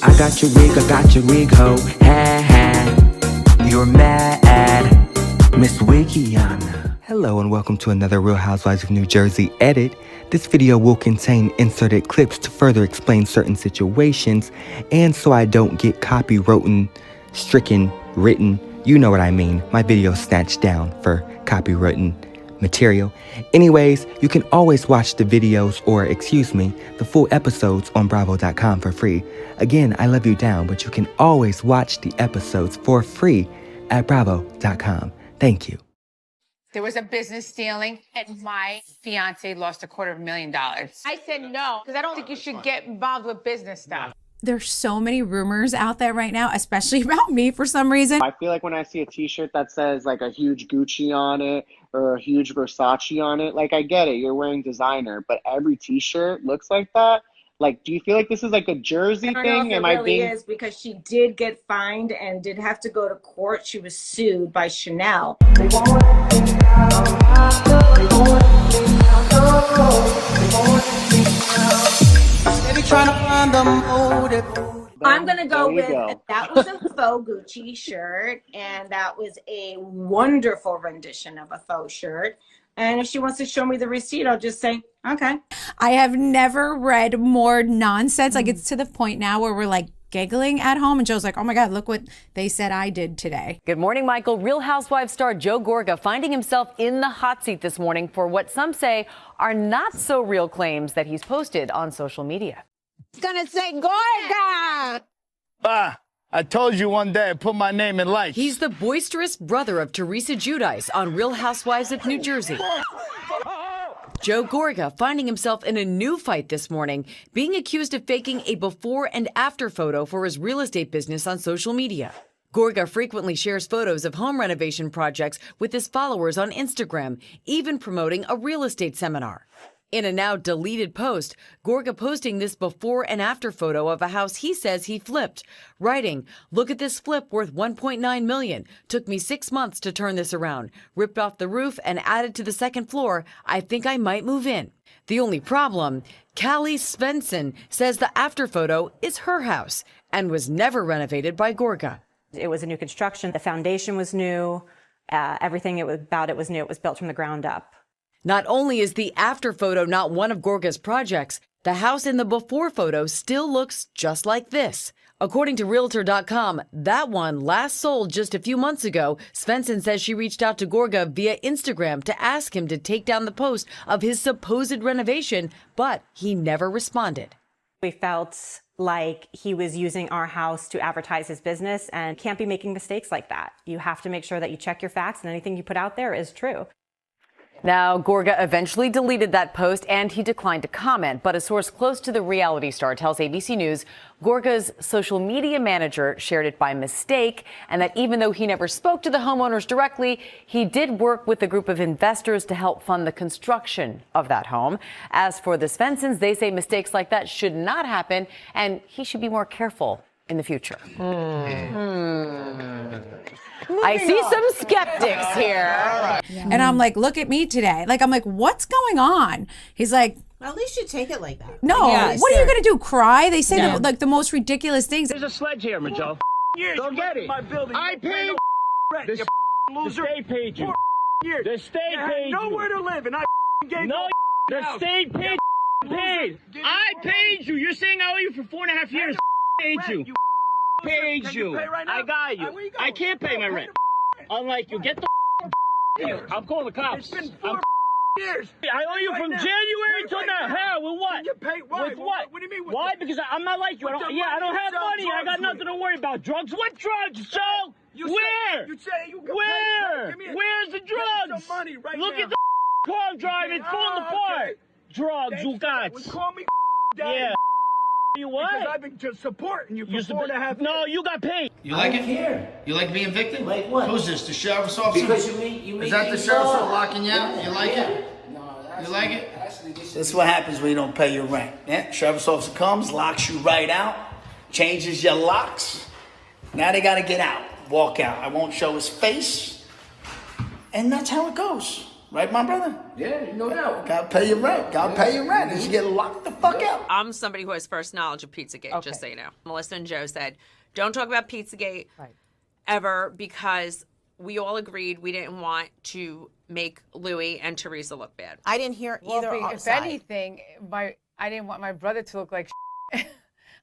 I got your wig, ho. Ha ha. You're mad, Miss Wigiana. Hello and welcome to another Real Housewives of New Jersey edit. This video will contain inserted clips to further explain certain situations, and so I don't get copyrighted, stricken, written. You know what I mean. My video snatched down for copywritten material. Anyways, you can always watch the videos, or the full episodes on bravo.com for free. Again, I love you down, but you can always watch the episodes for free at bravo.com. Thank you. There was a business stealing, and my fiance lost $250,000. I said no, because I don't think you should get involved with business stuff. There's so many rumors out there right now, especially about me for some reason. I feel like when I see a t-shirt that says like a huge Gucci on it or a huge Versace on it, like I get it, you're wearing designer, but every t-shirt looks like that. Like, do you feel like this is like a Jersey thing? I don't know if it really is, because she did get fined and did have to go to court. She was sued by Chanel. I'm going to go with that was a faux Gucci shirt, and that was a wonderful rendition of a faux shirt. And if she wants to show me the receipt, I'll just say, okay. I have never read more nonsense. Like, it's to the point now where we're like giggling at home, and Joe's like, oh my God, look what they said I did today. Good morning, Michael. Real Housewives star Joe Gorga finding himself in the hot seat this morning for what some say are not so real claims that he's posted on social media. Gonna say Gorga! I told you one day I'd put my name in lights. He's the boisterous brother of Teresa Giudice on Real Housewives of New Jersey. Joe Gorga finding himself in a new fight this morning, being accused of faking a before and after photo for his real estate business on social media. Gorga frequently shares photos of home renovation projects with his followers on Instagram, even promoting a real estate seminar. In a now deleted post, Gorga posting this before and after photo of a house he says he flipped, writing, "Look at this flip worth $1.9 million. Took me 6 months to turn this around. Ripped off the roof and added to the second floor. I think I might move in." The only problem, Callie Svensson says the after photo is her house and was never renovated by Gorga. It was a new construction. The foundation was new. Everything about it was new. It was built from the ground up. Not only is the after photo not one of Gorga's projects, the house in the before photo still looks just like this. According to Realtor.com, that one last sold just a few months ago. Svensson says she reached out to Gorga via Instagram to ask him to take down the post of his supposed renovation, but he never responded. We felt like he was using our house to advertise his business, and can't be making mistakes like that. You have to make sure that you check your facts and anything you put out there is true. Now, Gorga eventually deleted that post and he declined to comment, but a source close to the reality star tells ABC News Gorga's social media manager shared it by mistake, and that even though he never spoke to the homeowners directly, he did work with a group of investors to help fund the construction of that home. As for the Svenssons, they say mistakes like that should not happen, and he should be more careful in the future. I see some skeptics here. And I'm like, look at me today. Like, I'm like, what's going on? He's like, well, at least you take it like that. no, what are you going to do, cry? They say the most ridiculous things. There's a sledgehammer, Joe. Go get it. I paid the state paid you. The state paid you. Nowhere to live, and I gave no. The state paid. I paid you. You're saying I owe you for 4.5 years. Paid you. Paid you. I got you. I can't pay my rent. Unlike you, get the here. I'm calling the cops. It's been 4 years. I owe you from January till now. How? With what? You pay why? With what? What do you mean? Why? Because I'm not like you. I don't have money. I got nothing to worry about. Drugs? What drugs, Joe? Where? You say you can Where? Where's the drugs? Some money right Look now. at the car I'm driving. It's falling apart. Drugs, you got. Call me daddy. Yeah. You what? Because I've been just supporting you for 4.5 years. No, you got paid. You like it? Here. You like being evicted? Like what? Who's this? The sheriff's officer? Because you mean Is that the sheriff's officer locking you out? You like it? No, you like it? This is what happens when you don't pay your rent. Yeah? Sheriff's officer comes, locks you right out, changes your locks. Now they got to get out, walk out. I won't show his face. And that's how it goes. Right, my brother? Yeah, no doubt. Gotta pay your rent. Gotta pay your rent. And you get locked the fuck out. I'm somebody who has first knowledge of Pizzagate, just so you know. Melissa and Joe said, don't talk about Pizzagate ever, because we all agreed we didn't want to make Louis and Teresa look bad. I didn't hear either If side. anything, I didn't want my brother to look like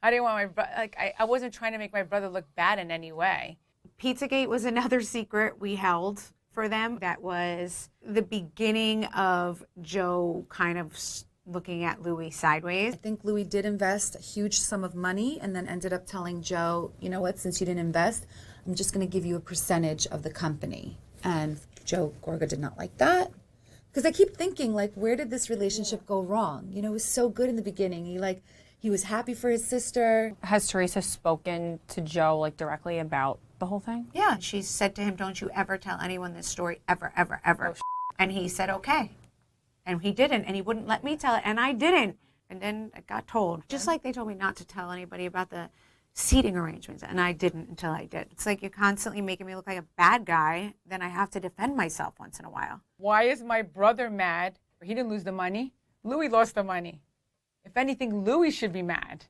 I didn't want my brother, I wasn't trying to make my brother look bad in any way. Pizzagate was another secret we held for them. That was the beginning of Joe kind of looking at Louis sideways. I think Louis did invest a huge sum of money and then ended up telling Joe, you know what, since you didn't invest, I'm just going to give you a percentage of the company. And Joe Gorga did not like that. Because I keep thinking, like, where did this relationship go wrong? You know, it was so good in the beginning. He was happy for his sister. Has Teresa spoken to Joe, like, directly about the whole thing? Yeah, she said to him, don't you ever tell anyone this story, ever, ever, ever. And he said, okay. And he didn't, and he wouldn't let me tell it, and I didn't. And then I got told, just like they told me not to tell anybody about the seating arrangements, and I didn't until I did. It's like you're constantly making me look like a bad guy, then I have to defend myself once in a while. Why is my brother mad? He didn't lose the money. Louis lost the money. If anything, Louis should be mad.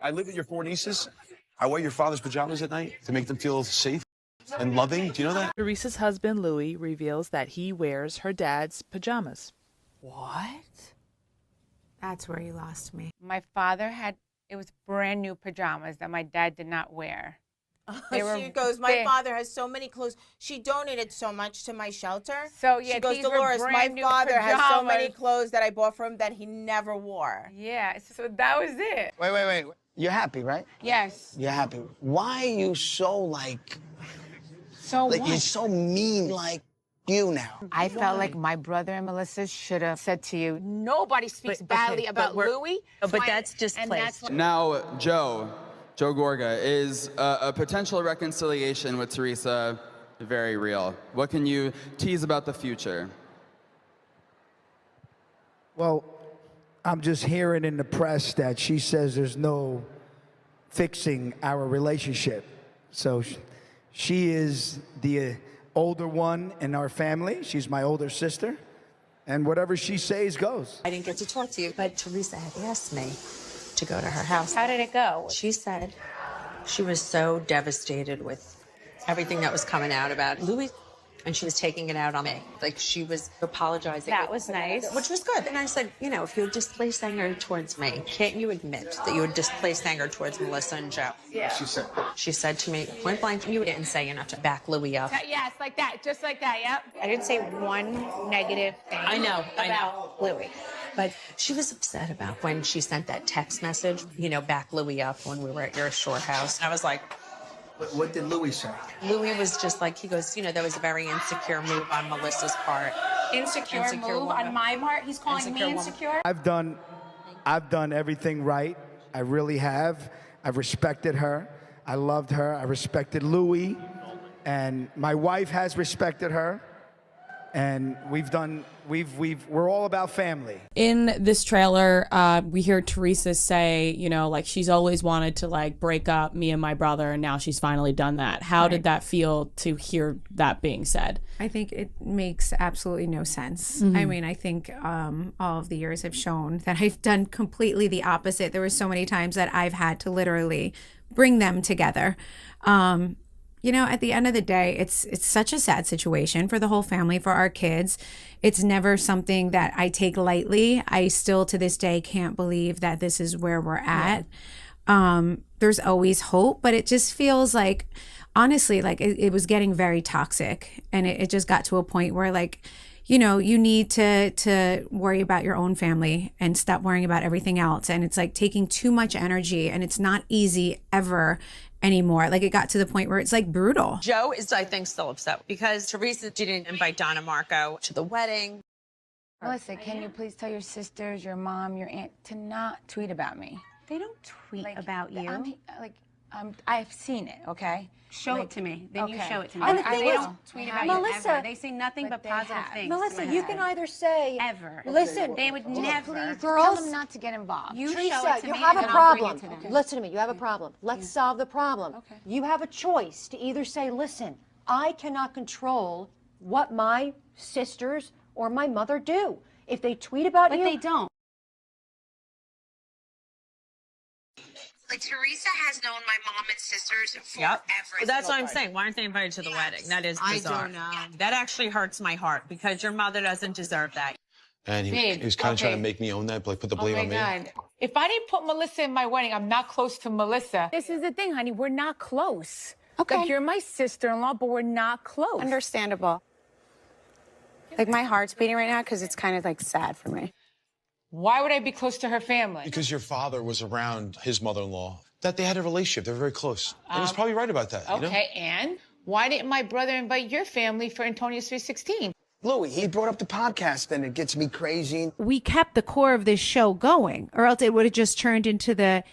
I live with your 4 nieces. I wear your father's pajamas at night to make them feel safe and loving. Do you know that? Teresa's husband, Louis, reveals that he wears her dad's pajamas. What? That's where you lost me. My father it was brand new pajamas that my dad did not wear. She goes, my father has so many clothes. She donated so much to my shelter. So yeah, she goes, these were Dolores, my brand new father has so many pajamas. clothes that I bought for him that he never wore. Yeah, so that was it. Wait. You're happy, right? Yes. You're happy. Why are you so, like... So like, what? you're so mean, like you now? I felt like my brother and Melissa should have said to you, nobody speaks badly about Louis. But that's displaced. Now, Joe Gorga, is a potential reconciliation with Teresa very real? What can you tease about the future? Well, I'm just hearing in the press that she says there's no fixing our relationship. So she is the older one in our family. She's my older sister. And whatever she says goes. I didn't get to talk to you, but Teresa had asked me to go to her house. How did it go? She said she was so devastated with everything that was coming out about Louis, and she was taking it out on me. Like, she was apologizing. That was nice. Which was good. And I said, you know, if you displaced anger towards me, can't you admit that you had displaced anger towards Melissa and Joe? Yeah. She said to me, point blank, you didn't say you're not to back Louis up. Yes, like that, just like that, yep. I didn't say one negative thing about Louis. But she was upset about when she sent that text message, you know, back Louis up when we were at your shore house. And I was like, What did Louis say? Louis was just like, he goes, you know, that was a very insecure move on Melissa's part. Insecure move on my part? He's calling me insecure? I've done everything right. I really have. I've respected her. I loved her. I respected Louis. And my wife has respected her. And we're all about family. In this trailer, we hear Teresa say, you know, like, she's always wanted to, like, break up me and my brother, and now she's finally done that. How did that feel to hear that being said? I think it makes absolutely no sense. Mhm. I mean, I think all of the years have shown that I've done completely the opposite. There were so many times that I've had to literally bring them together. You know, at the end of the day, it's such a sad situation for the whole family, for our kids. It's never something that I take lightly. I still, to this day, can't believe that this is where we're at. There's always hope, but it just feels like, honestly, like it was getting very toxic. And it just got to a point where, like, you know, you need to worry about your own family and stop worrying about everything else. And it's like taking too much energy, and it's not easy ever anymore. Like, it got to the point where it's like brutal. Joe is, I think, still upset because Teresa didn't invite Donna Marco to the wedding. Melissa, can you please tell your sisters, your mom, your aunt to not tweet about me? They don't tweet about you. I've seen it, okay? Show it to me. Then you show it to me. And the thing they is, don't tweet about Melissa, you ever. they say nothing but they positive have. things. Melissa, you can either say ever. Listen, They would just never. please, Tell girls. them not to get involved. You Teresa, show it to you me have and a I'll bring it problem. to them. Listen to me. You have a problem. Let's solve the problem. You have a choice to either say, listen, I cannot control what my sisters or my mother do. If they tweet about you, But they don't. Like, Teresa has known my mom and sisters forever. Yep. Well, that's what I'm saying. Why aren't they invited to the wedding? That is bizarre. I don't know. That actually hurts my heart because your mother doesn't deserve that. And Babe, he was kind of trying okay. to make me own that, like put the Oh blame my on me. God. If I didn't put Melissa in my wedding, I'm not close to Melissa. This is the thing, honey. We're not close. Okay. Like, you're my sister-in-law, but we're not close. Understandable. Like, my heart's beating right now because it's kind of like sad for me. Why would I be close to her family? Because your father was around his mother-in-law. That they had a relationship. They were very close. And he's probably right about that. Okay, and why didn't my brother invite your family for Antonia's 316? Louis, he brought up the podcast, and it gets me crazy. We kept the core of this show going, or else it would have just turned into the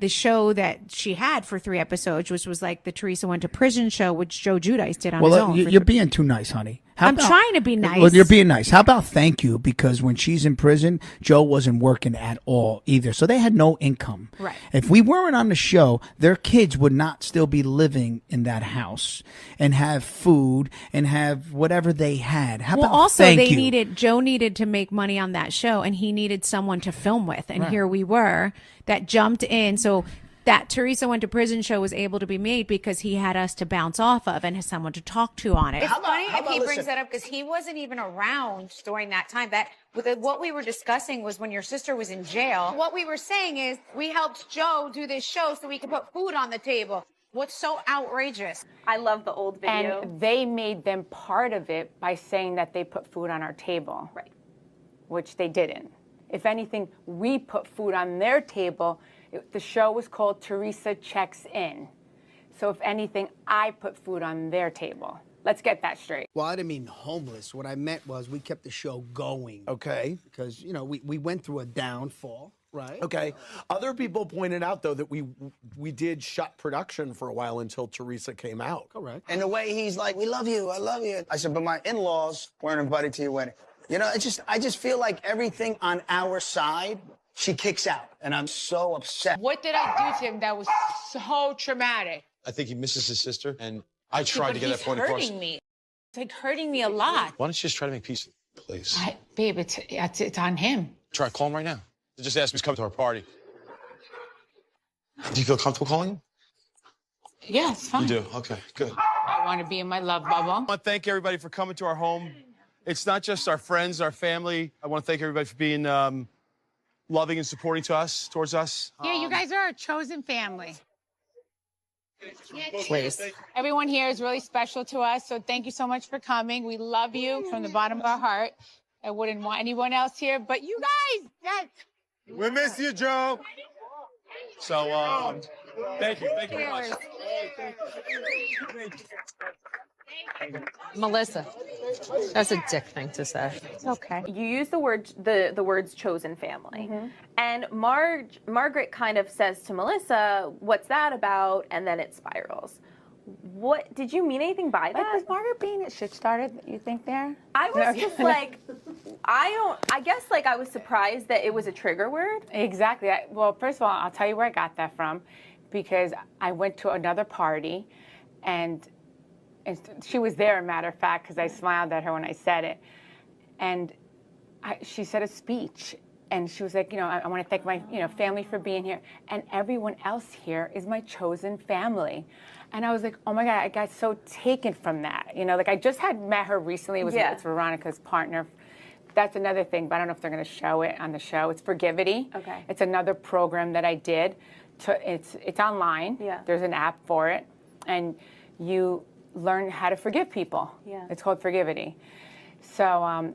show that she had for 3 episodes, which was like the Teresa Went to Prison show, which Joe Giudice did on his own. You're being too nice, honey. I'm trying to be nice. Well, you're being nice. How about thank you? Because when she's in prison, Joe wasn't working at all either. So they had no income. Right. If we weren't on the show, their kids would not still be living in that house and have food and have whatever they had. How Well, about also thank you? Joe needed to make money on that show, and he needed someone to film with. And Right. here we were that jumped in. So that Teresa Went to Prison show was able to be made because he had us to bounce off of and someone to talk to on it. It's funny if he brings that up because he wasn't even around during that time. What we were discussing was when your sister was in jail. What we were saying is we helped Joe do this show so we could put food on the table. What's so outrageous? I love the old video. And they made them part of it by saying that they put food on our table. Right. Which they didn't. If anything, we put food on their table. The show was called Teresa Checks In. So if anything, I put food on their table. Let's get that straight. Well, I didn't mean homeless. What I meant was we kept the show going. Okay. Because, we went through a downfall, right? Okay. Other people pointed out, though, that we did shut production for a while until Teresa came out. Correct. And the way he's like, we love you, I love you. I said, but my in-laws weren't invited to your wedding. I just feel like everything on our side, she kicks out. And I'm so upset. What did I do to him that was so traumatic? I think he misses his sister, and I tried to get that point across. It's hurting me. It's like hurting me a lot. Why don't you just try to make peace, please? Babe, it's on him. Try call him right now. Just ask him to come to our party. Do you feel comfortable calling him? Yeah, it's fine. You do? Okay, good. I want to be in my love bubble. I want to thank everybody for coming to our home. It's not just our friends, our family. I want to thank everybody for being loving and supporting towards us. Yeah, you guys are our chosen family. Please. Everyone here is really special to us, so thank you so much for coming. We love you from the bottom of our heart. I wouldn't want anyone else here, but you guys. Yes. We miss you, Joe. So, thank you. Thank you very much. Melissa, that's a dick thing to say. It's okay. You use the words chosen family. And Margaret kind of says to Melissa, what's that about? And then it spirals. What did you mean anything by that? Was Margaret being a shit starter, you think there? I was just like, I guess like I was surprised that it was a trigger word. Exactly. Well, first of all, I'll tell you where I got that from, because I went to another party and she was there, matter of fact, because I smiled at her when I said it. And she said a speech. And she was like, I want to thank my, family for being here. And everyone else here is my chosen family. And I was like, oh my God, I got so taken from that. Like I just had met her recently. It's Veronica's partner. That's another thing, but I don't know if they're going to show it on the show. It's Forgivity. Okay. It's another program that I did. It's online. Yeah. There's an app for it. And you learn how to forgive people. Yeah. It's called Forgivity. So,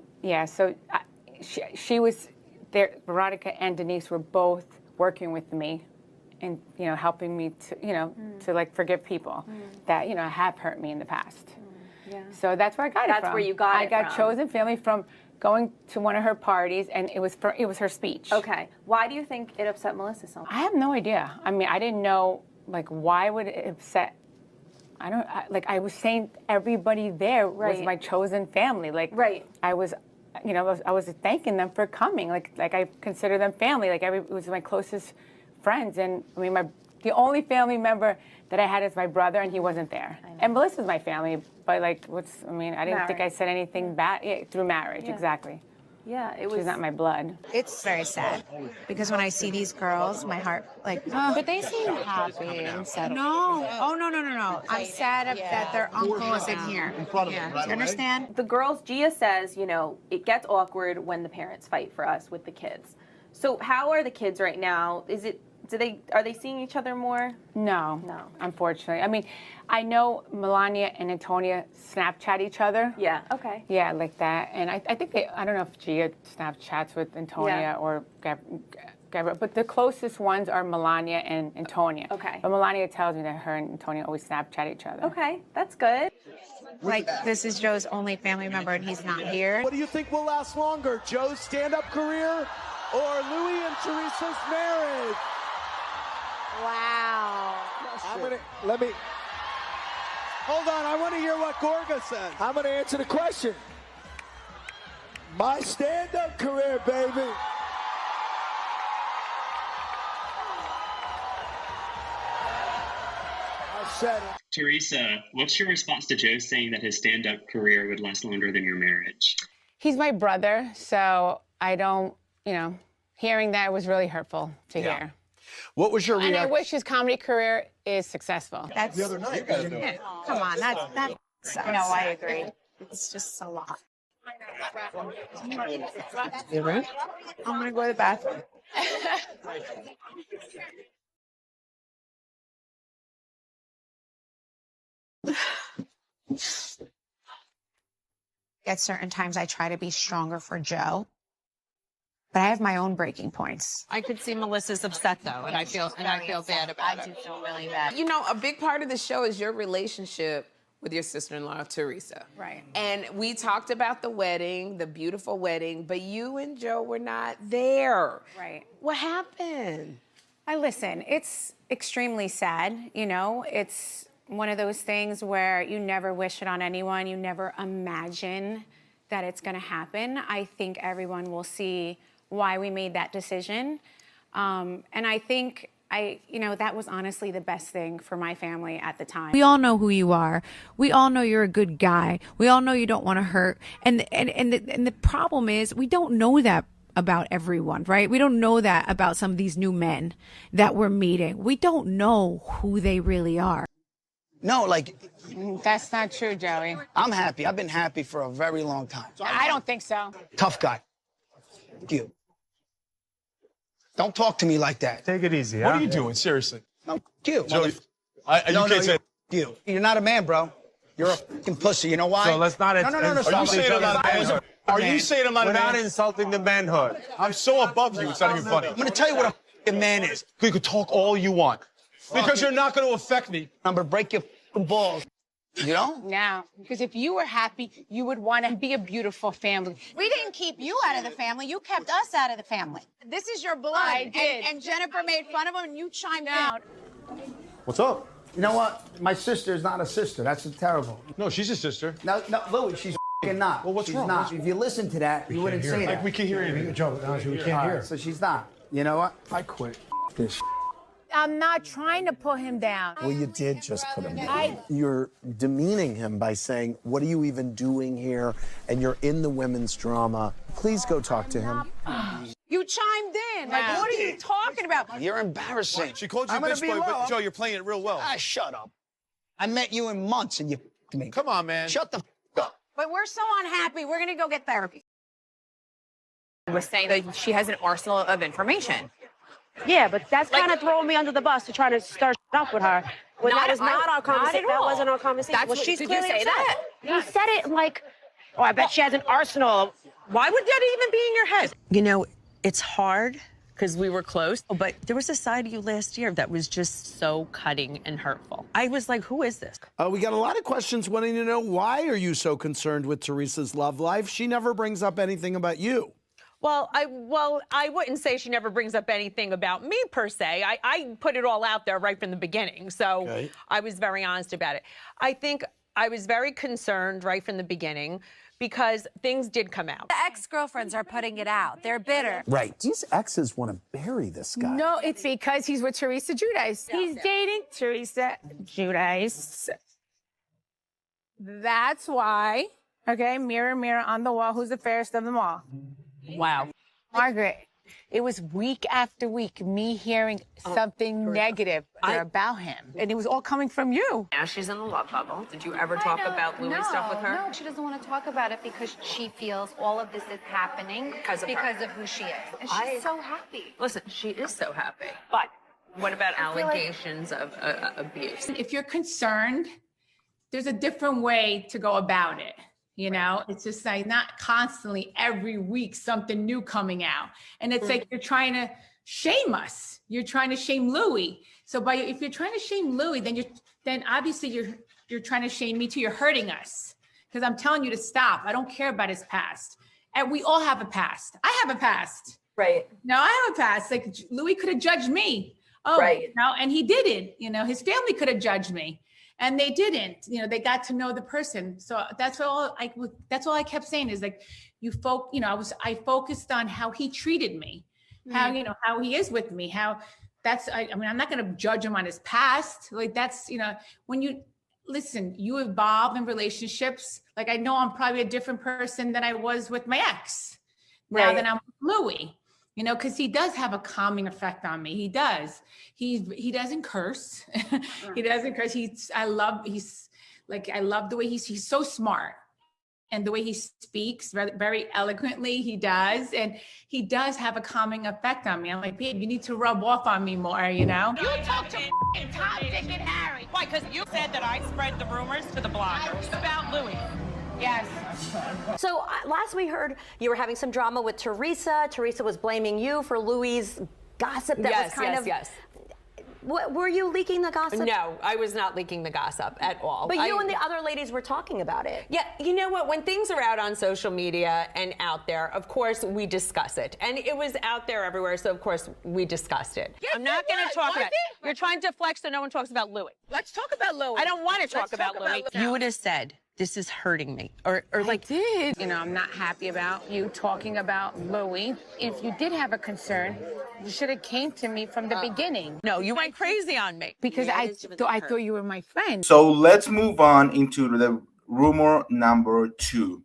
she was there. Veronica and Denise were both working with me and, helping me to, to like forgive people that, have hurt me in the past. Yeah. So that's where I got it from. That's where you got it I got from. chosen family from going to one of her parties, and it was her speech. Okay. Why do you think it upset Melissa so much? I have no idea. I mean, I didn't know, like, why would it upset? I was saying everybody there was my chosen family. Like, I was, I was thanking them for coming. Like I consider them family. Like it was my closest friends, and I mean, The only family member that I had is my brother, and he wasn't there. And Melissa's my family, but like, I didn't think I said anything bad. Yeah, through marriage, exactly. Yeah, it was. She's not my blood. It's very sad because when I see these girls, my heart But they seem happy and settled. No. Oh, no. I'm sad that their uncle isn't here. Yeah. Do you understand? The girls, Gia says, it gets awkward when the parents fight for us with the kids. So how are the kids right now? Are they seeing each other more? No, unfortunately. I know Melania and Antonia Snapchat each other. Yeah, okay. Yeah, like that. And I think I don't know if Gia Snapchats with Antonia or Gabrielle, but the closest ones are Melania and Antonia. Okay. But Melania tells me that her and Antonia always Snapchat each other. Okay, that's good. Like, this is Joe's only family member and he's not here. What do you think will last longer, Joe's stand-up career or Louis and Teresa's marriage? Wow. Hold on, I want to hear what Gorga says. I'm going to answer the question. My stand-up career, baby. I said it. Teresa, what's your response to Joe saying that his stand-up career would last longer than your marriage? He's my brother, so I don't, hearing that was really hurtful to hear. What was your reaction? And I reaction? wish his comedy career is successful. That's the other night. Come on, that's No, I agree. It's just a lot. You right? I'm gonna go to the bathroom. At certain times, I try to be stronger for Joe, but I have my own breaking points. I could see Melissa's upset though, and I feel bad about it. I do feel really bad. You know, a big part of the show is your relationship with your sister-in-law, Teresa. Right. And we talked about the wedding, the beautiful wedding, but you and Joe were not there. Right. What happened? Listen, it's extremely sad, it's one of those things where you never wish it on anyone, you never imagine that it's gonna happen. I think everyone will see why we made that decision. And I think that was honestly the best thing for my family at the time. We all know who you are. We all know you're a good guy. We all know you don't want to hurt. And the problem is we don't know that about everyone, right? We don't know that about some of these new men that we're meeting. We don't know who they really are. No, like... That's not true, Joey. I'm happy. I've been happy for a very long time. I don't think so. Tough guy. You. Don't talk to me like that. Take it easy, What are you doing? Seriously. No, you. Joe, you can't say... You. You're not a man, bro. You're a fucking pussy. You know why? So let's not... No. Are you saying I'm not a manhood? Are you saying I'm not a man? We're not insulting the manhood. I'm so above you, it's not even funny. I'm gonna tell you what a fucking man is. You can talk all you want. Because you're not going to affect me. I'm gonna break your fucking balls. You know? No, because if you were happy, you would want to be a beautiful family. We didn't keep you out of the family. You kept us out of the family. This is your blood. I did. And Jennifer made fun of him, and you chimed in. What's up? You know what? My sister is not a sister. That's terrible. No, she's a sister. No, Louis, she's not. Well, what's she's wrong? not. If you listen to that, you wouldn't say that. Like, we can hear you. Joe, honestly, we can't hear. So she's not. You know what? I quit this. I'm not trying to put him down. Well, you did just put him down. You're demeaning him by saying, what are you even doing here? And you're in the women's drama. Please go talk to him. You chimed in. Like, what are you talking about? You're embarrassing. She called you a bitch boy, but Joe, you're playing it real well. Ah, shut up. I met you in months and you f***ed me. Come on, man. Shut the f*** up. But we're so unhappy. We're going to go get therapy. Was saying that she has an arsenal of information. Yeah, but that's kind of throwing me under the bus to try to stir up with her. When that was not our conversation. That wasn't our conversation. That's well, what, she's did clearly you say upset. that? You said it like, oh, I bet she has an arsenal. Why would that even be in your head? You know, it's hard because we were close, but there was a side of you last year that was just so cutting and hurtful. I was like, who is this? We got a lot of questions wanting to know, why are you so concerned with Teresa's love life? She never brings up anything about you. Well, I wouldn't say she never brings up anything about me per se. I put it all out there right from the beginning, so I was very honest about it. I think I was very concerned right from the beginning because things did come out. The ex-girlfriends are putting it out. They're bitter. Right. These exes want to bury this guy. No, it's because he's with Teresa Giudice. He's dating Teresa Giudice. That's why, okay, mirror, mirror on the wall, who's the fairest of them all? Wow. Margaret, it was week after week me hearing something negative about him. And it was all coming from you. Now she's in the love bubble. Did you ever talk about Louis stuff with her? No, she doesn't want to talk about it because she feels all of this is happening because of who she is. And she's so happy. Listen, she is so happy. But what about allegations of abuse? If you're concerned, there's a different way to go about it. You know, it's just like not constantly every week something new coming out. And it's like you're trying to shame us. You're trying to shame Louis. So if you're trying to shame Louis, then obviously you're trying to shame me too. You're hurting us because I'm telling you to stop. I don't care about his past. And we all have a past. I have a past. Right. No, I have a past. Like Louis could have judged me. Oh, right. You know, and he didn't. You know, his family could have judged me. And they didn't, you know, they got to know the person. So that's all I kept saying is like, I focused on how he treated me, how he is with me, I'm not going to judge him on his past. Like that's, when you evolve in relationships. Like I know I'm probably a different person than I was with my ex now that I'm with Louis. Because he does have a calming effect on me. He does. He doesn't curse. He doesn't curse. I love the way he's so smart, and the way he speaks very, very eloquently. He does, and he does have a calming effect on me. I'm like, babe, you need to rub off on me more. You talk to Tom, Dick, and Harry. Why? Because you said that I spread the rumors to the bloggers about Louis. Yes. So last we heard you were having some drama with Teresa. Teresa was blaming you for Louis' gossip that was kind of... Yes. Were you leaking the gossip? No, I was not leaking the gossip at all. But you and the other ladies were talking about it. Yeah, you know what? When things are out on social media and out there, of course, we discuss it. And it was out there everywhere, so of course, we discussed it. Yes, I'm not going to talk about it. You're trying to flex so no one talks about Louis. Let's talk about Louis. I don't want to talk about Louis. You would have said, this is hurting me. Or like, I did. I'm not happy about you talking about Louis. If you did have a concern, you should have came to me from the beginning. No, you went crazy on me. Because I thought you were my friend. So let's move on into the rumor number 2,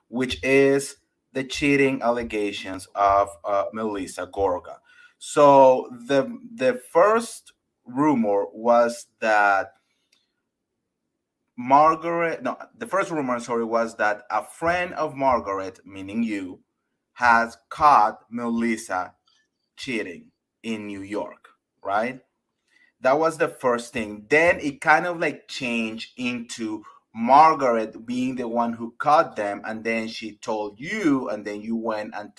which is the cheating allegations of Melissa Gorga. So the first rumor was that the first rumor, was that a friend of Margaret, meaning you, has caught Melissa cheating in New York, right? That was the first thing. Then it kind of like changed into Margaret being the one who caught them, and then she told you, and then you went and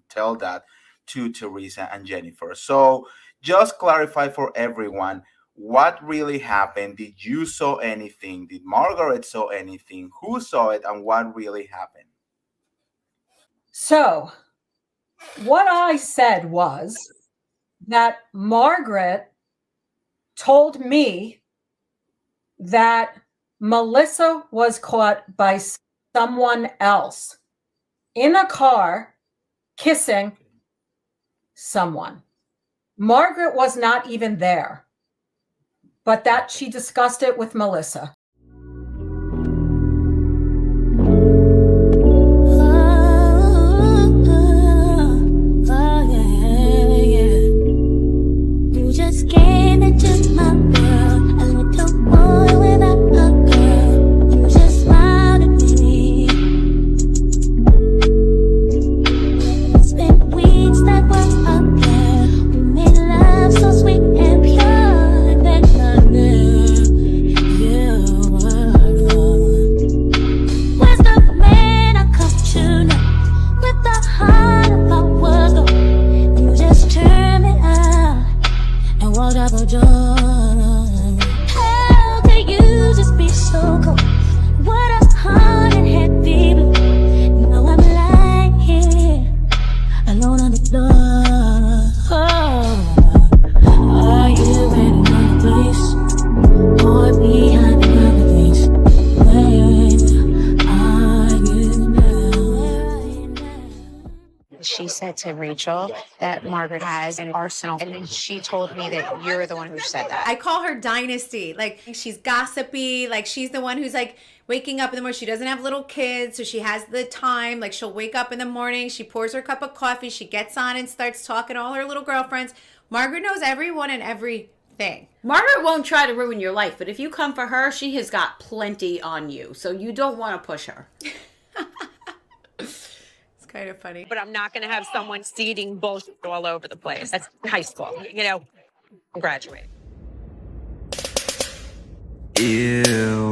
tell that to Teresa and Jennifer. So just clarify for everyone, what really happened? Did you saw anything? Did Margaret saw anything? Who saw it, and what really happened? So what I said was that Margaret told me that Melissa was caught by someone else in a car kissing someone. Margaret was not even there, but that she discussed it with Melissa. Are you in another place or behind another place? said to Rachel that Margaret has an arsenal, and then she told me that you're the one who said that. I call her Dynasty. Like, she's gossipy. Like, she's the one who's like waking up in the morning. She doesn't have little kids, so she has the time. Like, she'll wake up in the morning, she pours her cup of coffee, she gets on and starts talking to all her little girlfriends. Margaret knows everyone and everything. Margaret won't try to ruin your life, but if you come for her, she has got plenty on you. So you don't want to push her. It's kind of funny. But I'm not going to have someone seeding bullshit all over the place. That's high school. You know, I'm graduating. Ew.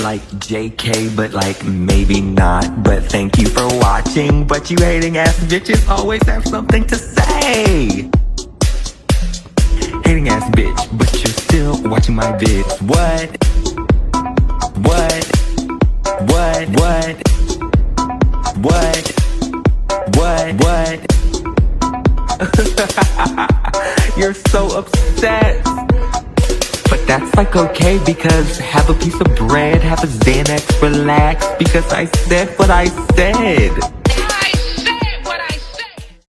Like JK, but like maybe not. But thank you for watching. But you hating ass bitches always have something to say. Hating ass bitch, but you're still watching my vids. What? You're so upset. But that's like okay, because have a piece of bread, have a Xanax, relax, because I said what I said.